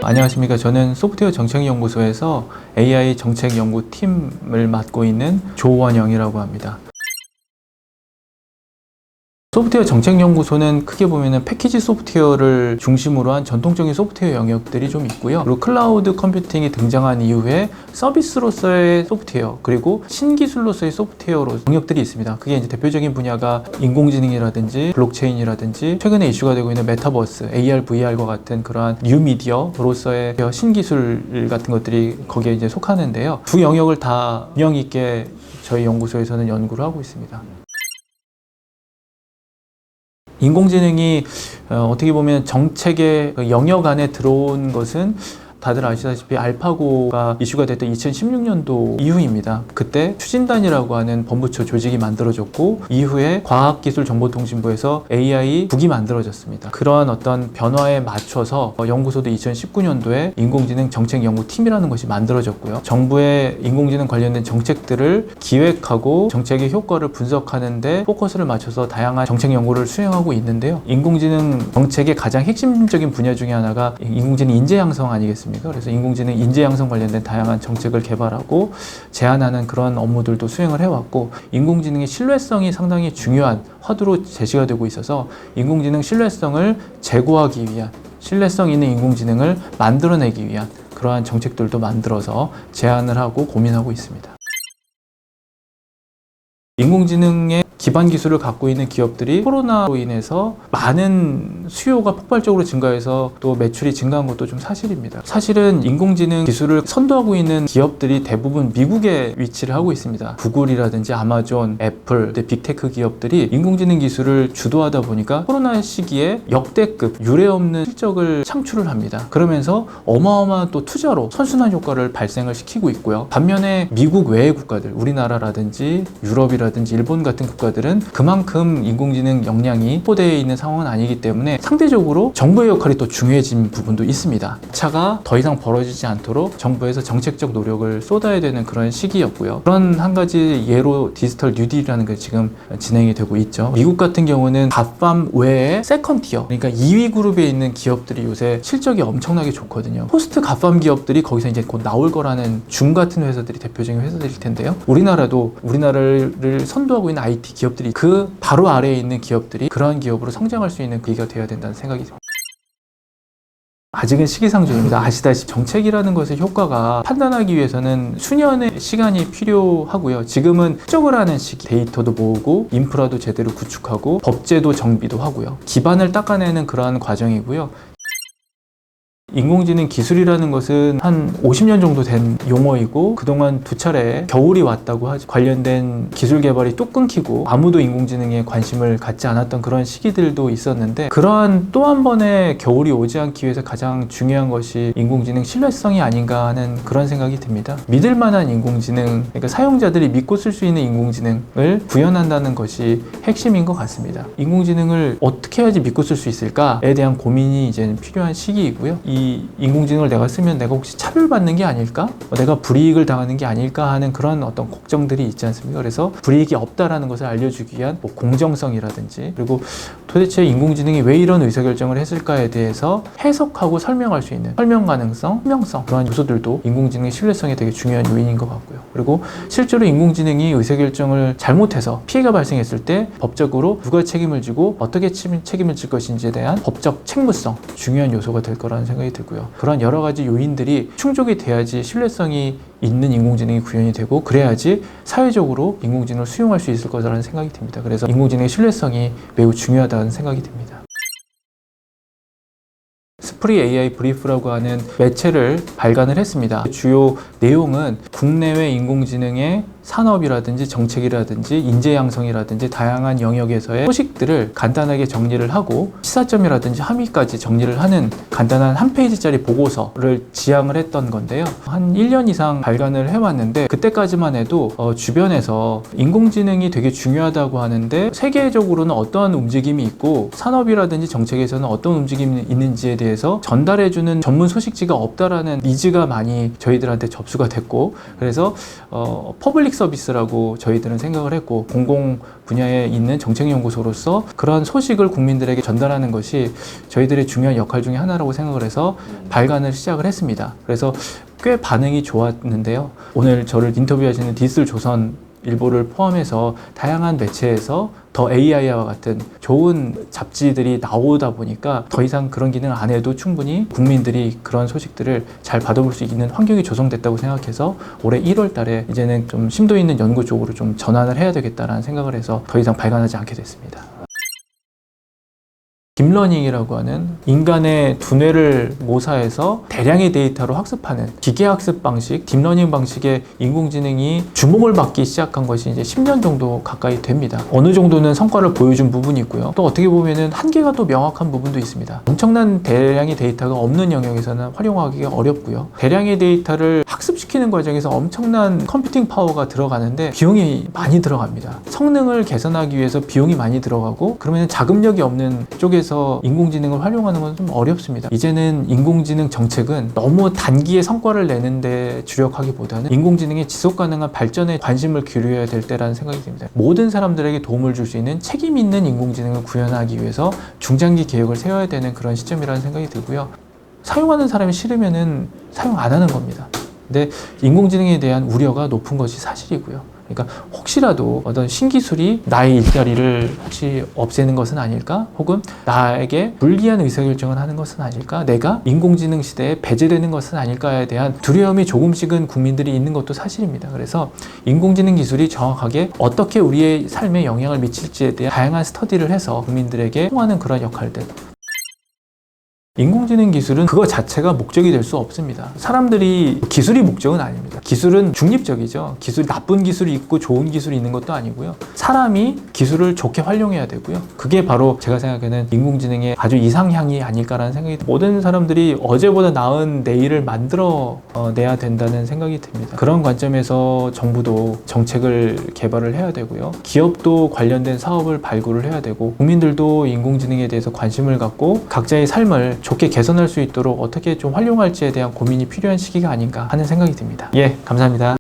안녕하십니까. 저는 소프트웨어 정책연구소에서 AI 정책연구팀을 맡고 있는 조원영이라고 합니다. 소프트웨어 정책연구소는 크게 보면은 패키지 소프트웨어를 중심으로 한 전통적인 소프트웨어 영역들이 좀 있고요. 그리고 클라우드 컴퓨팅이 등장한 이후에 서비스로서의 소프트웨어, 그리고 신기술로서의 소프트웨어로 영역들이 있습니다. 그게 이제 대표적인 분야가 인공지능이라든지 블록체인이라든지 최근에 이슈가 되고 있는 메타버스, AR, VR과 같은 그러한 뉴미디어로서의 신기술 같은 것들이 거기에 이제 속하는데요. 두 영역을 다 균형 있게 저희 연구소에서는 연구를 하고 있습니다. 인공지능이 어떻게 보면 정책의 영역 안에 들어온 것은 다들 아시다시피 알파고가 이슈가 됐던 2016년도 이후입니다. 그때 추진단이라고 하는 법무처 조직이 만들어졌고 이후에 과학기술정보통신부에서 AI 국이 만들어졌습니다. 그러한 어떤 변화에 맞춰서 연구소도 2019년도에 인공지능 정책연구팀이라는 것이 만들어졌고요. 정부의 인공지능 관련된 정책들을 기획하고 정책의 효과를 분석하는 데 포커스를 맞춰서 다양한 정책 연구를 수행하고 있는데요. 인공지능 정책의 가장 핵심적인 분야 중에 하나가 인공지능 인재 양성 아니겠습니까? 그래서 인공지능 인재 양성 관련된 다양한 정책을 개발하고 제안하는 그런 업무들도 수행을 해왔고, 인공지능의 신뢰성이 상당히 중요한 화두로 제시가 되고 있어서 인공지능 신뢰성을 제고하기 위한, 신뢰성 있는 인공지능을 만들어내기 위한 그러한 정책들도 만들어서 제안을 하고 고민하고 있습니다. 인공지능의 기반 기술을 갖고 있는 기업들이 코로나로 인해서 많은 수요가 폭발적으로 증가해서 또 매출이 증가한 것도 좀 사실입니다. 사실은 인공지능 기술을 선도하고 있는 기업들이 대부분 미국에 위치를 하고 있습니다. 구글이라든지 아마존, 애플, 빅테크 기업들이 인공지능 기술을 주도하다 보니까 코로나 시기에 역대급 유례없는 실적을 창출을 합니다. 그러면서 어마어마한 또 투자로 선순환 효과를 발생을 시키고 있고요. 반면에 미국 외의 국가들, 우리나라라든지 유럽이라든지 일본 같은 국가들은 그만큼 인공지능 역량이 확보되어 있는 상황은 아니기 때문에 상대적으로 정부의 역할이 또 중요해진 부분도 있습니다. 차가 더 이상 벌어지지 않도록 정부에서 정책적 노력을 쏟아야 되는 그런 시기였고요. 그런 한 가지 예로 디지털 뉴딜이라는 게 지금 진행이 되고 있죠. 미국 같은 경우는 갓팜 외에 세컨 티어, 그러니까 2위 그룹에 있는 기업들이 요새 실적이 엄청나게 좋거든요. 포스트 갓팜 기업들이 거기서 이제 곧 나올 거라는 중 같은 회사들이 대표적인 회사들일 텐데요. 우리나라를 선도하고 있는 IT 기업들이 그 바로 아래에 있는 기업들이 그러한 기업으로 성장할 수 있는 계기가 되어야 된다는 생각이 듭니다. 아직은 시기상조입니다. 아시다시피 정책이라는 것의 효과가 판단하기 위해서는 수년의 시간이 필요하고요. 지금은 추적을 하는 시기, 데이터도 모으고 인프라도 제대로 구축하고 법제도 정비도 하고요. 기반을 닦아내는 그러한 과정이고요. 인공지능 기술이라는 것은 한 50년 정도 된 용어이고 그동안 두 차례 겨울이 왔다고 하죠. 관련된 기술 개발이 뚝 끊기고 아무도 인공지능에 관심을 갖지 않았던 그런 시기들도 있었는데, 그러한 또 한 번의 겨울이 오지 않기 위해서 가장 중요한 것이 인공지능 신뢰성이 아닌가 하는 그런 생각이 듭니다. 믿을 만한 인공지능, 그러니까 사용자들이 믿고 쓸 수 있는 인공지능을 구현한다는 것이 핵심인 것 같습니다. 인공지능을 어떻게 해야지 믿고 쓸 수 있을까에 대한 고민이 이제는 필요한 시기이고요. 이 인공지능을 내가 쓰면 내가 혹시 차별받는 게 아닐까? 내가 불이익을 당하는 게 아닐까 하는 그런 어떤 걱정들이 있지 않습니까? 그래서 불이익이 없다라는 것을 알려주기 위한 공정성이라든지, 그리고 도대체 인공지능이 왜 이런 의사결정을 했을까에 대해서 해석하고 설명할 수 있는 설명 가능성, 투명성, 그런 요소들도 인공지능의 신뢰성에 되게 중요한 요인인 것 같고요. 그리고 실제로 인공지능이 의사결정을 잘못해서 피해가 발생했을 때 법적으로 누가 책임을 지고 어떻게 책임을 질 것인지에 대한 법적 책무성, 중요한 요소가 될 거라는 생각이 들고요. 그런 여러 가지 요인들이 충족이 돼야지 신뢰성이 있는 인공지능이 구현이 되고, 그래야지 사회적으로 인공지능을 수용할 수 있을 거라는 생각이 듭니다. 그래서 인공지능의 신뢰성이 매우 중요하다는 생각이 듭니다. 스프리 AI 브리프라고 하는 매체를 발간을 했습니다. 주요 내용은 국내외 인공지능의 산업이라든지 정책이라든지 인재 양성이라든지 다양한 영역에서의 소식들을 간단하게 정리를 하고 시사점이라든지 함의까지 정리를 하는 간단한 한 페이지짜리 보고서를 지향을 했던 건데요. 한 1년 이상 발간을 해왔는데, 그때까지만 해도 주변에서 인공지능이 되게 중요하다고 하는데 세계적으로는 어떠한 움직임이 있고 산업이라든지 정책에서는 어떤 움직임이 있는지에 대해서 전달해주는 전문 소식지가 없다라는 니즈가 많이 저희들한테 접수가 됐고, 그래서 퍼블릭 서비스라고 저희들은 생각을 했고, 공공 분야에 있는 정책연구소로서 그러한 소식을 국민들에게 전달하는 것이 저희들의 중요한 역할 중에 하나라고 생각을 해서 발간을 시작을 했습니다. 그래서 꽤 반응이 좋았는데요. 오늘 저를 인터뷰하시는 디지털조선 일보를 포함해서 다양한 매체에서 더 AI와 같은 좋은 잡지들이 나오다 보니까 더 이상 그런 기능을 안 해도 충분히 국민들이 그런 소식들을 잘 받아볼 수 있는 환경이 조성됐다고 생각해서 올해 1월 달에 이제는 좀 심도 있는 연구 쪽으로 좀 전환을 해야 되겠다라는 생각을 해서 더 이상 발간하지 않게 됐습니다. 딥러닝이라고 하는 인간의 두뇌를 모사해서 대량의 데이터로 학습하는 기계학습 방식, 딥러닝 방식의 인공지능이 주목을 받기 시작한 것이 이제 10년 정도 가까이 됩니다. 어느 정도는 성과를 보여준 부분이 있고요. 또 어떻게 보면은 한계가 또 명확한 부분도 있습니다. 엄청난 대량의 데이터가 없는 영역에서는 활용하기가 어렵고요. 대량의 데이터를 학습시키는 과정에서 엄청난 컴퓨팅 파워가 들어가는데 비용이 많이 들어갑니다. 성능을 개선하기 위해서 비용이 많이 들어가고, 그러면 자금력이 없는 쪽에서 인공지능을 활용하는 건 좀 어렵습니다. 이제는 인공지능 정책은 너무 단기에 성과를 내는데 주력하기보다는 인공지능의 지속가능한 발전에 관심을 기울여야 될 때라는 생각이 듭니다. 모든 사람들에게 도움을 줄 수 있는 책임 있는 인공지능을 구현하기 위해서 중장기 계획을 세워야 되는 그런 시점이라는 생각이 들고요. 사용하는 사람이 싫으면은 사용 안 하는 겁니다. 근데 인공지능에 대한 우려가 높은 것이 사실이고요. 그러니까 혹시라도 어떤 신기술이 나의 일자리를 혹시 없애는 것은 아닐까? 혹은 나에게 불리한 의사결정을 하는 것은 아닐까? 내가 인공지능 시대에 배제되는 것은 아닐까에 대한 두려움이 조금씩은 국민들이 있는 것도 사실입니다. 그래서 인공지능 기술이 정확하게 어떻게 우리의 삶에 영향을 미칠지에 대한 다양한 스터디를 해서 국민들에게 통하는 그런 역할들. 인공지능 기술은 그거 자체가 목적이 될 수 없습니다. 사람들이 기술이 목적은 아닙니다. 기술은 중립적이죠. 나쁜 기술이 있고 좋은 기술이 있는 것도 아니고요. 사람이 기술을 좋게 활용해야 되고요. 그게 바로 제가 생각하는 인공지능의 아주 이상향이 아닐까라는 생각이, 모든 사람들이 어제보다 나은 내일을 만들어 내야 된다는 생각이 듭니다. 그런 관점에서 정부도 정책을 개발을 해야 되고요. 기업도 관련된 사업을 발굴을 해야 되고, 국민들도 인공지능에 대해서 관심을 갖고 각자의 삶을 좋게 개선할 수 있도록 어떻게 좀 활용할지에 대한 고민이 필요한 시기가 아닌가 하는 생각이 듭니다. 예, 감사합니다.